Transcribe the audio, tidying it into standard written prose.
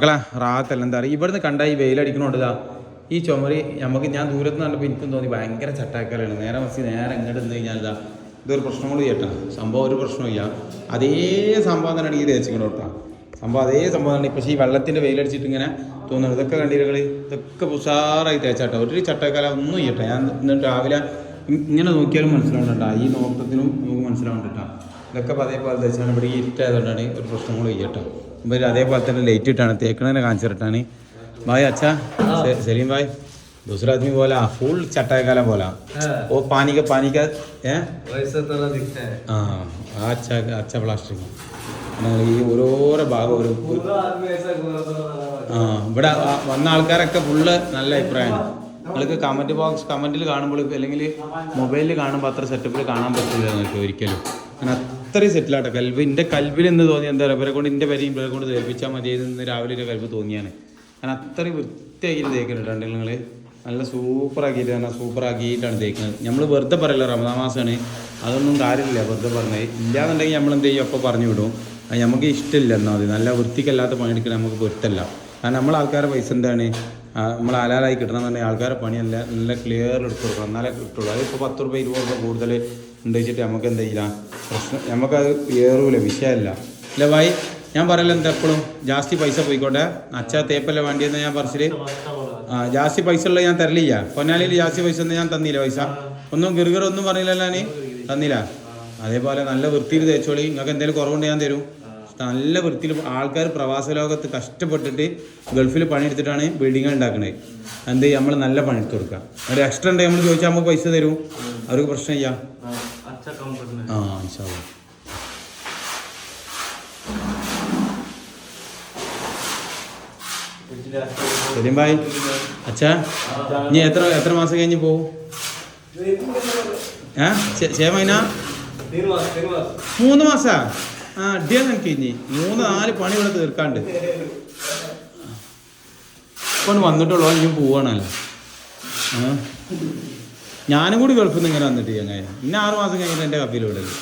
മക്കളെ റാത്തല്ല എന്താ പറയുക ഇവിടുന്ന് കണ്ട ഈ വെയിലടിക്കണോണ്ടാ ഈ ചുമരി നമുക്ക് ഞാൻ ദൂരത്ത് നിന്ന് കണ്ടപ്പോൾ എനിക്കും തോന്നി ഭയങ്കര ചട്ടാക്കലാണ്. നേരെ മറിച്ച് നേരെ ഇങ്ങോട്ട് നിന്ന് കഴിഞ്ഞാൽ ഇതാ ഇതൊരു പ്രശ്നങ്ങളും ചേട്ടാ. സംഭവം ഒരു പ്രശ്നമില്ല. അതേ സംഭവം തന്നെയാണ് ഈ തേച്ചിങ്ങനെ കേട്ടോ. സംഭവം അതേ സംഭവം തന്നെ. പക്ഷേ ഈ വെള്ളത്തിൻ്റെ വെയിലടിച്ചിട്ട് ഇങ്ങനെ തോന്നുന്നു. ഇതൊക്കെ കണ്ടിരുകൾ ഇതൊക്കെ ഉഷാറായി തേച്ചാട്ടോ. ഒരു ചട്ടക്കാല ഒന്നും ചെയ്യട്ടെ. ഞാൻ എന്നിട്ട് രാവിലെ ഇങ്ങനെ നോക്കിയാലും മനസ്സിലാവുന്നുണ്ടാ. ഈ നോട്ടത്തിനും നമുക്ക് മനസ്സിലാവുന്നുണ്ടാ. ഇതൊക്കെ അതേപോലെ തേച്ചാണ്. ഇവിടെ ഈ ഇരുട്ടായതുകൊണ്ടാണ് ഒരു പ്രശ്നങ്ങളും ചെയ്യട്ടോ. ഇവർ അതേപോലെ തന്നെ ലൈറ്റ് ഇട്ടാണ് തേക്കണേനെ കാണിച്ചിട്ടാണ്. भाई अच्छा सलीम भाई दूसरा आदमी बोला फुल चटाई बोला वो पानी का है वैसा तो दिखता है. हाँ अच्छा प्लास्टिक ഈ ഓരോരോ ഭാഗം ഓരോ ഇവിടെ വന്ന ആൾക്കാരൊക്കെ ഫുള്ള് നല്ല അഭിപ്രായമാണ്. നിങ്ങൾക്ക് കമൻറ്റിൽ കാണുമ്പോൾ അല്ലെങ്കിൽ മൊബൈലിൽ കാണുമ്പോൾ അത്ര സെറ്റപ്പിൽ കാണാൻ പറ്റില്ല നിങ്ങൾക്ക് ഒരിക്കലും. അങ്ങനെ അത്രയും സെറ്റിലാട്ടോ. എൻ്റെ കൽവിൽ എന്ന് തോന്നി എന്താ പറയുക ഇവരെ കൊണ്ട് എൻ്റെ പേരെയും ഇവരെ കൊണ്ട് തേൽപ്പിച്ചാൽ മതിയെന്ന് രാവിലെ ഒരു കൽവ് തോന്നിയാണ്. കാരണം അത്രയും വൃത്തിയാക്കിയിട്ട് തേക്കുന്നുണ്ട് നിങ്ങൾ. നല്ല സൂപ്പറാക്കിയിട്ട് തന്നെ സൂപ്പറാക്കിയിട്ടാണ് തേക്കുന്നത്. നമ്മൾ വെറുതെ പറയില്ല റമദാൻ മാസമാണ് അതൊന്നും കാര്യമില്ല വെറുതെ പറഞ്ഞത്. ഇല്ലാന്നുണ്ടെങ്കിൽ നമ്മൾ എന്ത് ചെയ്യും അപ്പോൾ പറഞ്ഞു വിടും. അത് നമുക്ക് ഇഷ്ടമില്ല എന്നാൽ മതി. നല്ല വൃത്തിക്കല്ലാത്ത പണിയെടുക്കാൻ നമുക്ക് പൊരുത്തല്ല. കാരണം നമ്മൾ ആൾക്കാരെ പൈസ എന്താണ് നമ്മൾ ഹലാലായി കിട്ടണമെന്നുണ്ടെങ്കിൽ ആൾക്കാരെ പണിയല്ല നല്ല ക്ലിയർ എടുത്ത് കൊടുക്കണം എന്നാലേ കിട്ടുള്ളൂ. അതിപ്പോൾ 10 രൂപ 20 രൂപ കൂടുതൽ ഉണ്ട് വെച്ചിട്ട് നമുക്ക് എന്ത് ചെയ്യില്ല പ്രശ്നം. നമുക്കത് ഏറൂല വിഷയമല്ല അല്ലേ ഭായി. ഞാൻ പറയല എന്താ എപ്പോഴും ജാസ്തി പൈസ പോയിക്കോട്ടെ അച്ഛാ തേപ്പല്ലേ വേണ്ടിയെന്ന് ഞാൻ പറച്ചില്. ജാസ്തി പൈസ ഉള്ളത് ഞാൻ തരലില്ല. പൊന്നാലിയിൽ ജാസ്തി പൈസ ഒന്നും ഞാൻ തന്നില്ല. പൈസ ഒന്നും ഗിറുഗിറൊന്നും പറഞ്ഞില്ലല്ലോ ഞാൻ തന്നില്ല. അതേപോലെ നല്ല വൃത്തിയിൽ തേച്ചോളി. നിങ്ങൾക്ക് എന്തെങ്കിലും കുറവുണ്ട് ഞാൻ തരും. നല്ല വൃത്തിയിൽ ആൾക്കാർ പ്രവാസ ലോകത്ത് കഷ്ടപ്പെട്ടിട്ട് ഗൾഫിൽ പണിയെടുത്തിട്ടാണ് ബിൽഡിങ്ങൾ ഉണ്ടാക്കുന്നത്. എന്ത് ചെയ്യും നമ്മൾ നല്ല പണിയെടുത്ത് കൊടുക്കുക. ഒരു എക്സ്ട്രാ ഉണ്ട് നമ്മൾ ചോദിച്ചാൽ നമുക്ക് പൈസ തരും. അവർക്ക് പ്രശ്നമില്ല. ഇൻഷാ അല്ലാഹ്. സലീം ഭായ് അച്ഛാ ഇനി എത്ര മാസം കഴിഞ്ഞ് പോവും? 6 മहीना 3 മാസാ? അടിയാന്ന് എനിക്ക് ഇനി 3-4 പണി ഇവിടെ തീർക്കാണ്ട്. ഇപ്പം വന്നിട്ടുള്ളൂ ഇനിയും പോവാണല്ലോ. ഞാനും കൂടി ഗൾഫിൽ നിന്ന് ഇങ്ങനെ വന്നിട്ട് ചങ്ങായി. ഇന്നെ 6 മാസം കഴിഞ്ഞിട്ട് എൻ്റെ കപ്പിൽ വിടല്.